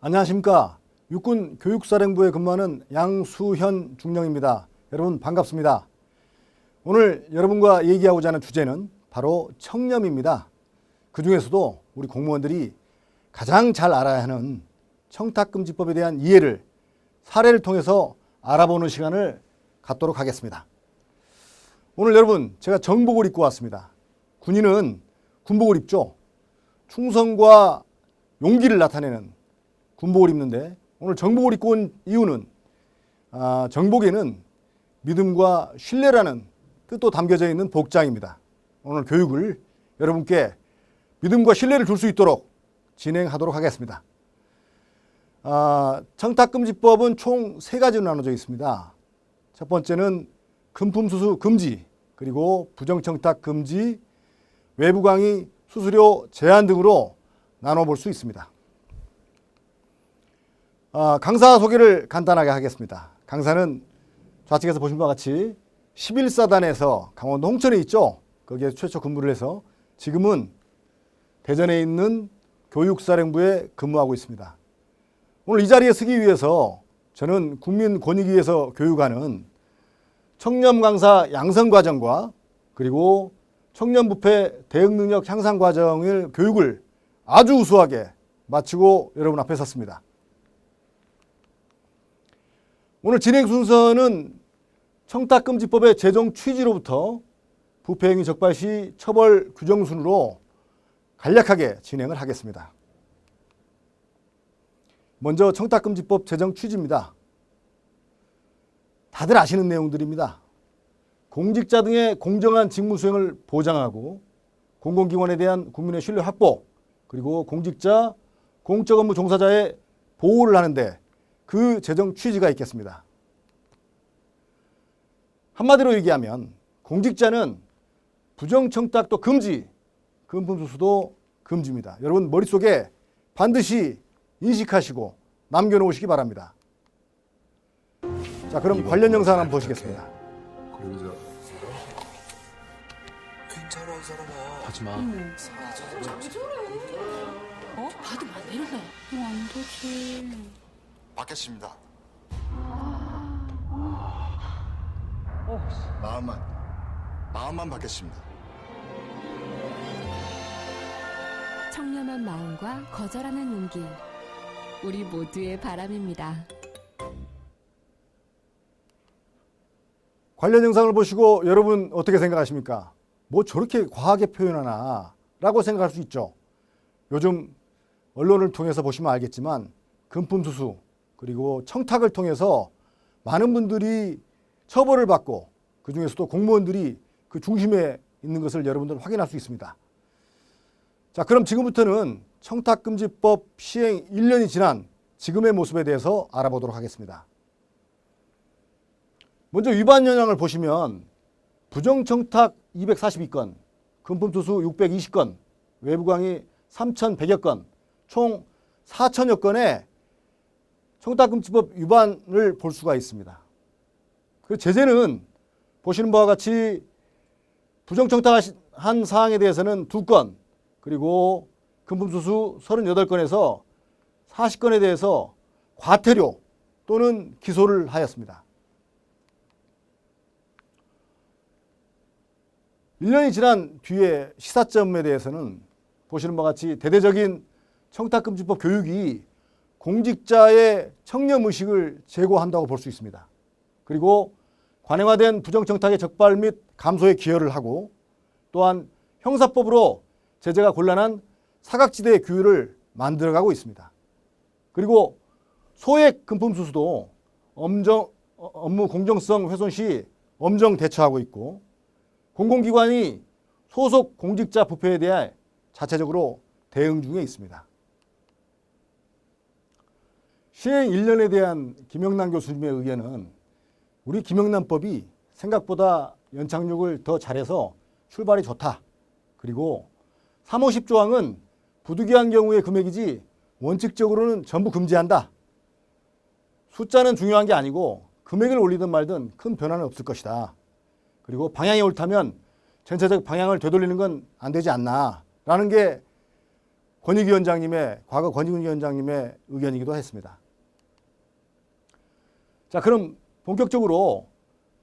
안녕하십니까. 육군 교육사령부에 근무하는 양수현 중령입니다. 여러분 반갑습니다. 오늘 여러분과 얘기하고자 하는 주제는 바로 청렴입니다. 그 중에서도 우리 공무원들이 가장 잘 알아야 하는 청탁금지법에 대한 이해를 사례를 통해서 알아보는 시간을 갖도록 하겠습니다. 오늘 여러분 제가 정복을 입고 왔습니다. 군인은 군복을 입죠. 충성과 용기를 나타내는 군복을 입는데 오늘 정복을 입고 온 이유는 정복에는 믿음과 신뢰라는 뜻도 담겨져 있는 복장입니다. 오늘 교육을 여러분께 믿음과 신뢰를 줄 수 있도록 진행하도록 하겠습니다. 청탁금지법은 총 3가지로 나눠져 있습니다. 첫 번째는 금품수수 금지, 그리고 부정청탁 금지, 외부 강의 수수료 제한 등으로 나눠볼 수 있습니다. 강사 소개를 간단하게 하겠습니다. 강사는 좌측에서 보신 바와 같이 11사단에서 강원도 홍천에 있죠. 거기에 최초 근무를 해서 지금은 대전에 있는 교육사령부에 근무하고 있습니다. 오늘 이 자리에 서기 위해서 저는 국민권익위에서 교육하는 청렴 강사 양성 과정과 그리고 청렴 부패 대응 능력 향상 과정을 교육을 아주 우수하게 마치고 여러분 앞에 섰습니다. 오늘 진행 순서는 청탁금지법의 제정 취지로부터 부패행위 적발 시 처벌 규정 순으로 간략하게 진행을 하겠습니다. 먼저 청탁금지법 제정 취지입니다. 다들 아시는 내용들입니다. 공직자 등의 공정한 직무 수행을 보장하고 공공기관에 대한 국민의 신뢰 확보, 그리고 공직자, 공적 업무 종사자의 보호를 하는데 그 제정 취지가 있겠습니다. 한마디로 얘기하면 공직자는 부정청탁도 금지, 금품수수도 금지입니다. 여러분 머릿속에 반드시 인식하시고 남겨놓으시기 바랍니다. 자, 그럼 관련 영상 한번 보시겠습니다. 괜찮아 이 사람아. 하지마. 왜 저래? 받으면 안 되는데. 안 되지. 받겠습니다. 마음만 받겠습니다. 청렴한 마음과 거절하는 용기, 우리 모두의 바람입니다. 관련 영상을 보시고 여러분 어떻게 생각하십니까? 뭐 저렇게 과하게 표현하나 라고 생각할 수 있죠. 요즘 언론을 통해서 보시면 알겠지만 금품수수 그리고 청탁을 통해서 많은 분들이 처벌을 받고 그중에서도 공무원들이 그 중심에 있는 것을 여러분들 확인할 수 있습니다. 자, 그럼 지금부터는 청탁금지법 시행 1년이 지난 지금의 모습에 대해서 알아보도록 하겠습니다. 먼저 위반 현황을 보시면 부정청탁 242건, 금품수수 620건, 외부강의 3,100여 건, 총 4,000여 건의 청탁금지법 위반을 볼 수가 있습니다. 그 제재는 보시는 바와 같이 부정청탁한 사항에 대해서는 2건, 그리고 금품수수 38건에서 40건에 대해서 과태료 또는 기소를 하였습니다. 1년이 지난 뒤에 시사점에 대해서는 보시는 바와 같이 대대적인 청탁금지법 교육이 공직자의 청렴의식을 제고한다고 볼 수 있습니다. 그리고 관행화된 부정청탁의 적발 및 감소에 기여를 하고 또한 형사법으로 제재가 곤란한 사각지대의 규율을 만들어가고 있습니다. 그리고 소액 금품수수도 업무 공정성 훼손 시 엄정 대처하고 있고 공공기관이 소속 공직자 부패에 대해 자체적으로 대응 중에 있습니다. 시행 1년에 대한 김영란 교수님의 의견은 우리 김영란법이 생각보다 연착륙을 더 잘해서 출발이 좋다. 그리고 3, 50조항은 부득이한 경우의 금액이지 원칙적으로는 전부 금지한다. 숫자는 중요한 게 아니고 금액을 올리든 말든 큰 변화는 없을 것이다. 그리고 방향이 옳다면 전체적 방향을 되돌리는 건 안 되지 않나 라는 게 과거 권익위원장님의 의견이기도 했습니다. 자, 그럼 본격적으로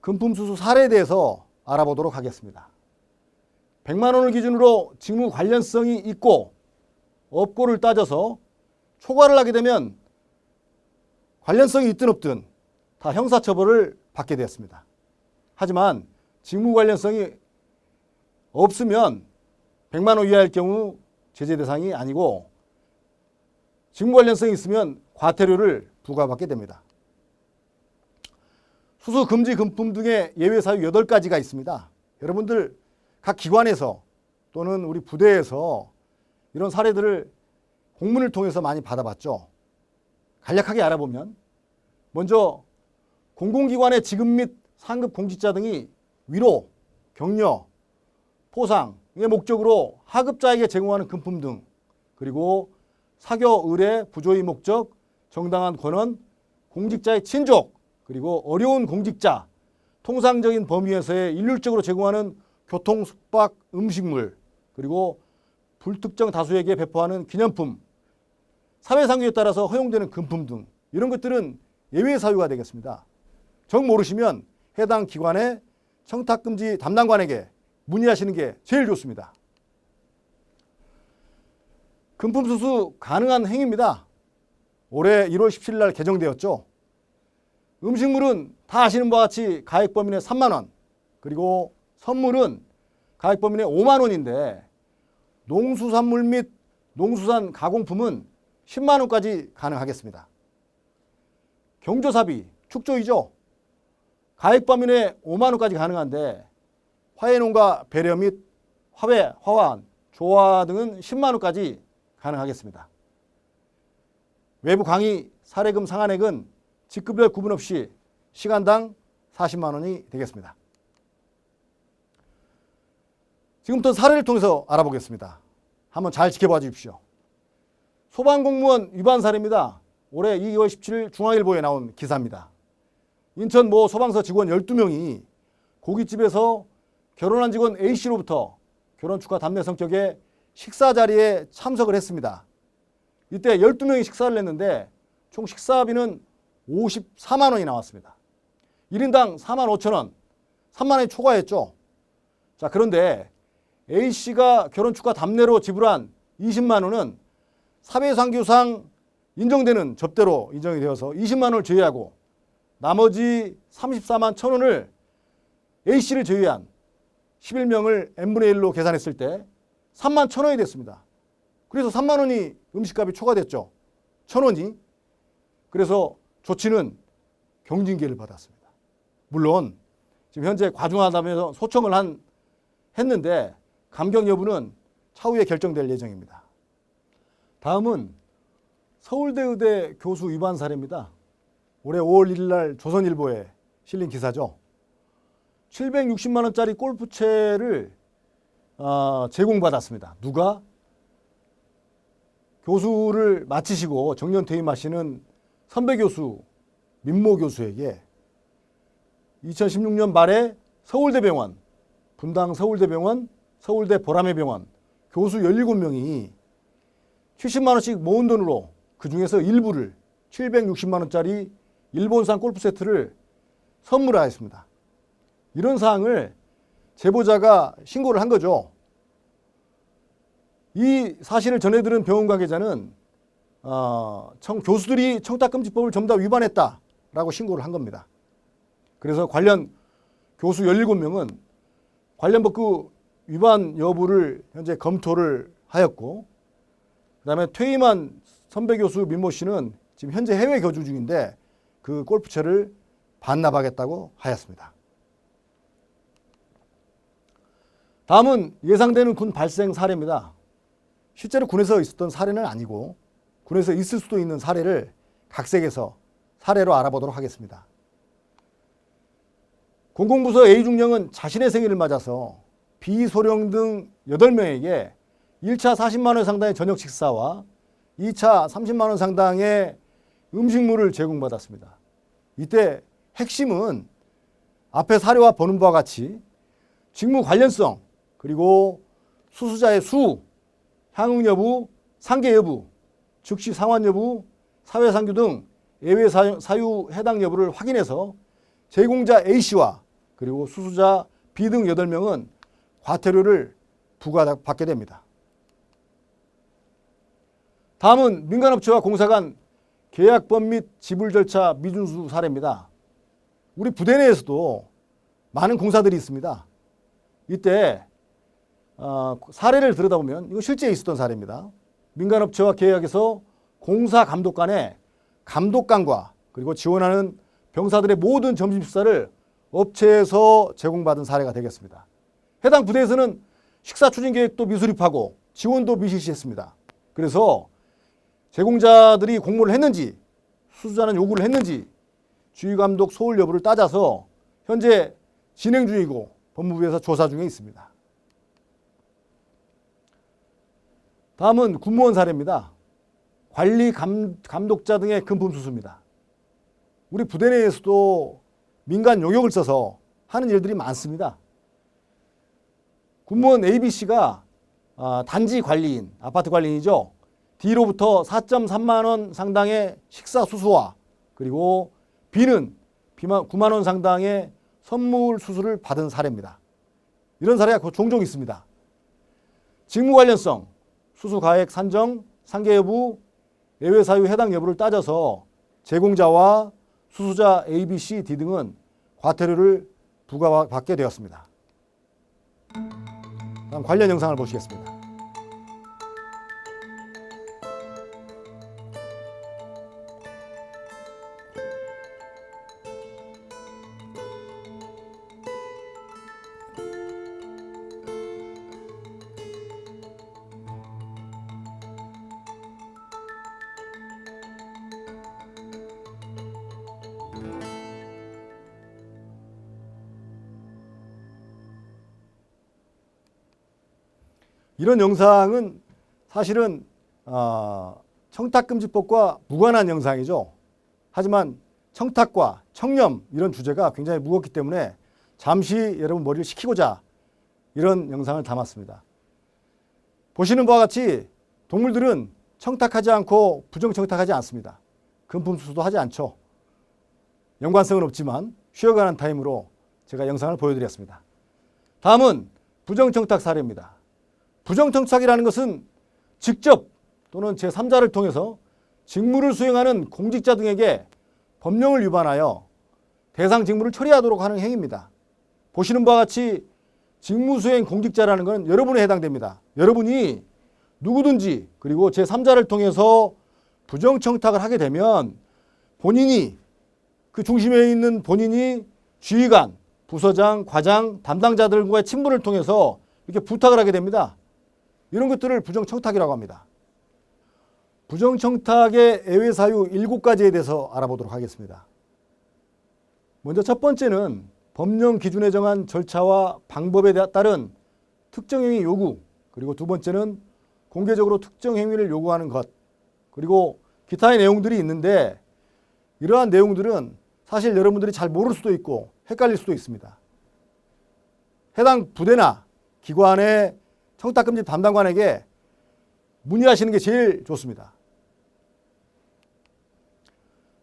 금품수수 사례에 대해서 알아보도록 하겠습니다. 100만 원을 기준으로 직무 관련성이 있고 없고를 따져서 초과를 하게 되면 관련성이 있든 없든 다 형사처벌을 받게 되었습니다. 하지만 직무 관련성이 없으면 100만 원 이하일 경우 제재 대상이 아니고 직무 관련성이 있으면 과태료를 부과받게 됩니다. 수수 금지 금품 등의 예외 사유 8가지가 있습니다. 여러분들 각 기관에서 또는 우리 부대에서 이런 사례들을 공문을 통해서 많이 받아봤죠. 간략하게 알아보면 먼저 공공기관의 지급 및 상급 공직자 등이 위로, 격려, 포상의 목적으로 하급자에게 제공하는 금품 등, 그리고 사교, 의뢰, 부조의 목적, 정당한 권한, 공직자의 친족, 그리고 어려운 공직자, 통상적인 범위에서의 일률적으로 제공하는 교통, 숙박, 음식물, 그리고 불특정 다수에게 배포하는 기념품, 사회상규에 따라서 허용되는 금품 등 이런 것들은 예외 사유가 되겠습니다. 정 모르시면 해당 기관의 청탁금지 담당관에게 문의하시는 게 제일 좋습니다. 금품 수수 가능한 행위입니다. 올해 1월 17일 날 개정되었죠. 음식물은 다 아시는 바와 같이 가액 범위는 3만 원, 그리고 선물은 가액 범위는 5만 원인데 농수산물 및 농수산 가공품은 10만 원까지 가능하겠습니다. 경조사비, 축조이죠. 가액 범위는 5만 원까지 가능한데 화훼농가 배려 및 화훼, 화환, 조화 등은 10만 원까지 가능하겠습니다. 외부 강의, 사례금 상한액은 직급별 구분 없이 시간당 40만 원이 되겠습니다. 지금부터 사례를 통해서 알아보겠습니다. 한번 잘 지켜봐 주십시오. 소방공무원 위반 사례입니다. 올해 2월 17일 중앙일보에 나온 기사입니다. 인천 모 소방서 직원 12명이 고깃집에서 결혼한 직원 A씨로부터 결혼 축하 답례 성격의 식사 자리에 참석을 했습니다. 이때 12명이 식사를 했는데 총 식사비는 54만 원이 나왔습니다. 1인당 4만 5천 원, 3만 원이 초과했죠. 자, 그런데 A씨가 결혼 축하 답례로 지불한 20만 원은 사회상규상 인정되는 접대로 인정이 되어서 20만 원을 제외하고 나머지 34만 1천 원을 A씨를 제외한 11명을 n분의 1로 계산했을 때 3만 1천 원이 됐습니다. 그래서 3만 원이 음식값이 초과됐죠. 1천 원이. 그래서 조치는 경징계를 받았습니다. 물론 지금 현재 과중하다면서 소청을 했는데 감경 여부는 차후에 결정될 예정입니다. 다음은 서울대 의대 교수 위반 사례입니다. 올해 5월 1일 날 조선일보에 실린 기사죠. 760만 원짜리 골프채를 제공받았습니다. 누가? 교수를 마치시고 정년 퇴임하시는 선배 교수 민모 교수에게 2016년 말에 서울대병원, 분당 서울대병원, 서울대 보라매병원 교수 17명이 70만 원씩 모은 돈으로 그중에서 일부를 760만 원짜리 일본산 골프 세트를 선물하였습니다. 이런 사항을 제보자가 신고를 한 거죠. 이 사실을 전해들은 병원 관계자는 교수들이 청탁금지법을 전부 다 위반했다라고 신고를 한 겁니다. 그래서 관련 교수 17명은 관련 법규 위반 여부를 현재 검토를 하였고, 그 다음에 퇴임한 선배 교수 민모 씨는 지금 현재 해외 거주 중인데 그 골프채를 반납하겠다고 하였습니다. 다음은 예상되는 군 발생 사례입니다. 실제로 군에서 있었던 사례는 아니고 군에서 있을 수도 있는 사례를 각색해서 사례로 알아보도록 하겠습니다. 공공부서 A중령은 자신의 생일을 맞아서 비소령 등 8명에게 1차 40만 원 상당의 저녁 식사와 2차 30만 원 상당의 음식물을 제공받았습니다. 이때 핵심은 앞의 사례와 보는 바와 같이 직무 관련성, 그리고 수수자의 수, 향응 여부, 상계 여부, 즉시 상환 여부, 사회상규 등 예외 사유 해당 여부를 확인해서 제공자 A씨와 그리고 수수자 B 등 8명은 과태료를 부과받게 됩니다. 다음은 민간업체와 공사 간 계약법 및 지불 절차 미준수 사례입니다. 우리 부대 내에서도 많은 공사들이 있습니다. 이때 사례를 들여다보면 이거 실제 있었던 사례입니다. 민간업체와 계약에서 공사 감독 간에 감독관과 그리고 지원하는 병사들의 모든 점심 식사를 업체에서 제공받은 사례가 되겠습니다. 해당 부대에서는 식사 추진 계획도 미수립하고 지원도 미실시했습니다. 그래서 제공자들이 공모를 했는지 수수자는 요구를 했는지 주의감독 소홀 여부를 따져서 현재 진행 중이고 법무부에서 조사 중에 있습니다. 다음은 군무원 사례입니다. 관리 감독자 등의 금품 수수입니다. 우리 부대 내에서도 민간 용역을 써서 하는 일들이 많습니다. 군무원 ABC가 단지 관리인, 아파트 관리인이죠. D로부터 4.3만 원 상당의 식사 수수와 그리고 B는 9만 원 상당의 선물 수수를 받은 사례입니다. 이런 사례가 종종 있습니다. 직무 관련성, 수수 가액 산정, 상계 여부, 예외 사유 해당 여부를 따져서 제공자와 수수자 A, B, C, D 등은 과태료를 부과받게 되었습니다. 다음 관련 영상을 보시겠습니다. 이런 영상은 사실은 청탁금지법과 무관한 영상이죠. 하지만 청탁과 청렴 이런 주제가 굉장히 무겁기 때문에 잠시 여러분 머리를 식히고자 이런 영상을 담았습니다. 보시는 바와 같이 동물들은 청탁하지 않고 부정청탁하지 않습니다. 금품수수도 하지 않죠. 연관성은 없지만 쉬어가는 타임으로 제가 영상을 보여드렸습니다. 다음은 부정청탁 사례입니다. 부정청탁이라는 것은 직접 또는 제3자를 통해서 직무를 수행하는 공직자 등에게 법령을 위반하여 대상 직무를 처리하도록 하는 행위입니다. 보시는 바와 같이 직무수행 공직자라는 것은 여러분에 해당됩니다. 여러분이 누구든지 그리고 제3자를 통해서 부정청탁을 하게 되면 본인이 그 중심에 있는 본인이 지휘관, 부서장, 과장, 담당자들과의 친분을 통해서 이렇게 부탁을 하게 됩니다. 이런 것들을 부정청탁이라고 합니다. 부정청탁의 예외 사유 7가지에 대해서 알아보도록 하겠습니다. 먼저 첫 번째는 법령 기준에 정한 절차와 방법에 따른 특정 행위 요구, 그리고 두 번째는 공개적으로 특정 행위를 요구하는 것, 그리고 기타의 내용들이 있는데 이러한 내용들은 사실 여러분들이 잘 모를 수도 있고 헷갈릴 수도 있습니다. 해당 부대나 기관의 청탁금지 담당관에게 문의하시는 게 제일 좋습니다.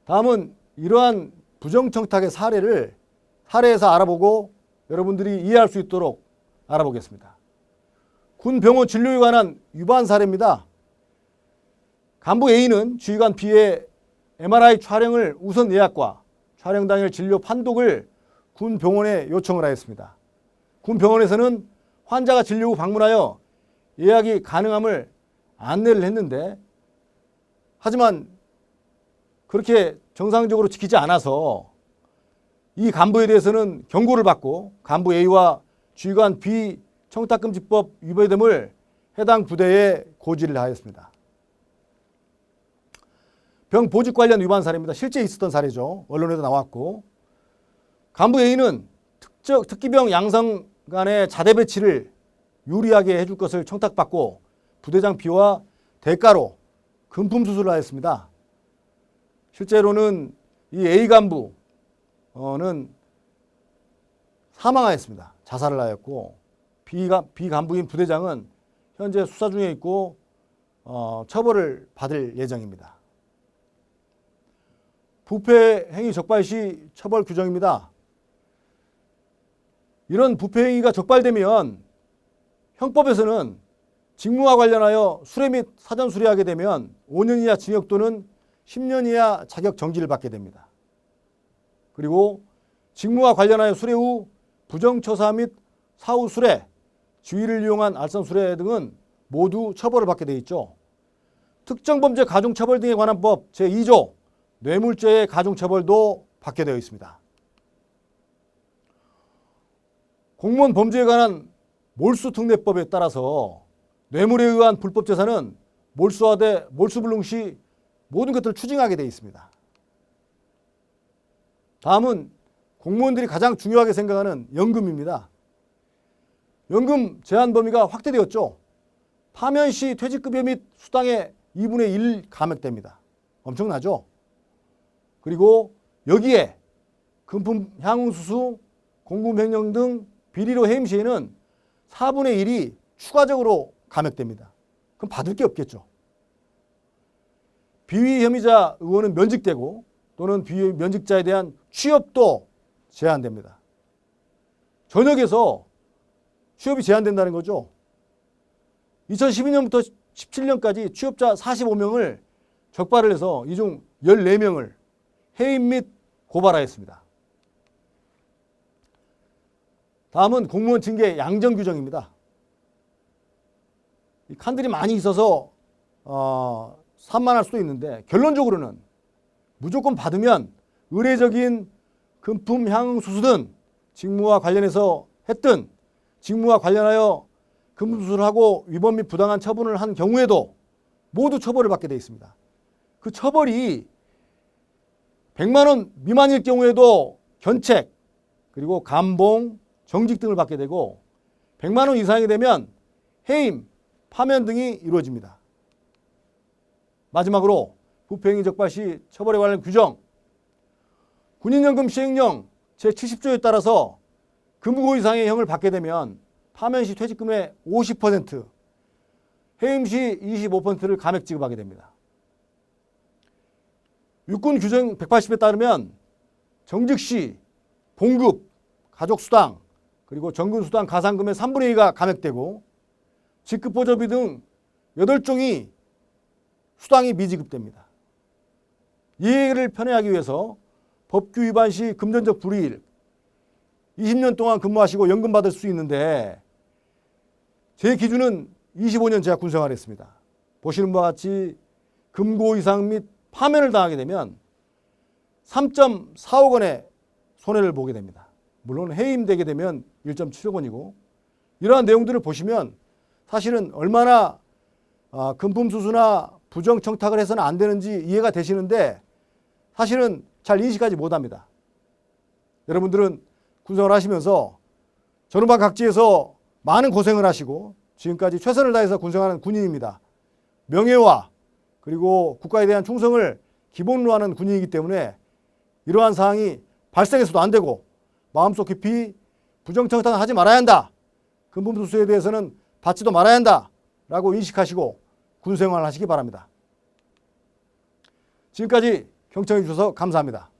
다음은 이러한 부정청탁의 사례에서 알아보고 여러분들이 이해할 수 있도록 알아보겠습니다. 군 병원 진료에 관한 위반 사례입니다. 간부 A는 지휘관 B의 MRI 촬영을 우선 예약과 촬영 당일 진료 판독을 군 병원에 요청을 하였습니다. 군 병원에서는 환자가 진료 후 방문하여 예약이 가능함을 안내를 했는데 하지만 그렇게 정상적으로 지키지 않아서 이 간부에 대해서는 경고를 받고 간부 A와 지휘관 B 청탁금지법 위반됨을 해당 부대에 고지를 하였습니다. 병 보직 관련 위반 사례입니다. 실제 있었던 사례죠. 언론에도 나왔고 간부 A는 특기병 양성 간의 자대 배치를 유리하게 해줄 것을 청탁받고 부대장 B와 대가로 금품 수수를 하였습니다. 실제로는 이 A 간부는 사망하였습니다. 자살을 하였고 B 간부인 부대장은 현재 수사 중에 있고 처벌을 받을 예정입니다. 부패 행위 적발시 처벌 규정입니다. 이런 부패 행위가 적발되면 형법에서는 직무와 관련하여 수뢰 및 사전 수뢰하게 되면 5년 이하 징역 또는 10년 이하 자격 정지를 받게 됩니다. 그리고 직무와 관련하여 수뢰 후 부정처사 및 사후 수뢰, 지위를 이용한 알선 수뢰 등은 모두 처벌을 받게 되어 있죠. 특정범죄 가중처벌 등에 관한 법 제2조 뇌물죄의 가중처벌도 받게 되어 있습니다. 공무원 범죄에 관한 몰수특례법에 따라서 뇌물에 의한 불법재산은 몰수하되 몰수불능 시 모든 것들을 추징하게 되어 있습니다. 다음은 공무원들이 가장 중요하게 생각하는 연금입니다. 연금 제한 범위가 확대되었죠. 파면 시 퇴직급여 및 수당의 2분의 1 감액됩니다. 엄청나죠? 그리고 여기에 금품 향응수수, 공금횡령 등 비리로 해임 시에는 4분의 1이 추가적으로 감액됩니다. 그럼 받을 게 없겠죠. 비위 혐의자 의원은 면직되고 또는 비위 면직자에 대한 취업도 제한됩니다. 전역에서 취업이 제한된다는 거죠. 2012년부터 17년까지 취업자 45명을 적발을 해서 이 중 14명을 해임 및 고발하였습니다. 다음은 공무원 징계 양정 규정입니다. 이 칸들이 많이 있어서 산만할 수도 있는데 결론적으로는 무조건 받으면 의례적인 금품 향응수수 등 직무와 관련해서 했든 직무와 관련하여 금품수수를 하고 위법 및 부당한 처분을 한 경우에도 모두 처벌을 받게 되어 있습니다. 그 처벌이 100만 원 미만일 경우에도 견책 그리고 감봉, 정직 등을 받게 되고 100만 원 이상이 되면 해임, 파면 등이 이루어집니다. 마지막으로 부패행위 적발 시 처벌에 관한 규정, 군인연금 시행령 제70조에 따라서 금고 이상의 형을 받게 되면 파면 시 퇴직금의 50%, 해임 시 25%를 감액 지급하게 됩니다. 육군 규정 180에 따르면 정직 시 봉급, 가족수당, 그리고 전근수당 가산금의 3분의 2가 감액되고 직급보조비 등 8종이 수당이 미지급됩니다. 이해를 편애하기 위해서 법규 위반 시 금전적 불이익 20년 동안 근무하시고 연금 받을 수 있는데 제 기준은 25년 제가 군생활을 했습니다. 보시는 바와 같이 금고 이상 및 파면을 당하게 되면 3.4억 원의 손해를 보게 됩니다. 물론 해임되게 되면 1.7억 원이고 이러한 내용들을 보시면 사실은 얼마나 금품수수나 부정청탁을 해서는 안 되는지 이해가 되시는데 사실은 잘 인식하지 못합니다. 여러분들은 군생활을 하시면서 전후방 각지에서 많은 고생을 하시고 지금까지 최선을 다해서 군생활하는 군인입니다. 명예와 그리고 국가에 대한 충성을 기본으로 하는 군인이기 때문에 이러한 사항이 발생해서도 안 되고 마음속 깊이 부정청탁을 하지 말아야 한다. 금품수수에 대해서는 받지도 말아야 한다. 라고 인식하시고 군생활을 하시기 바랍니다. 지금까지 경청해 주셔서 감사합니다.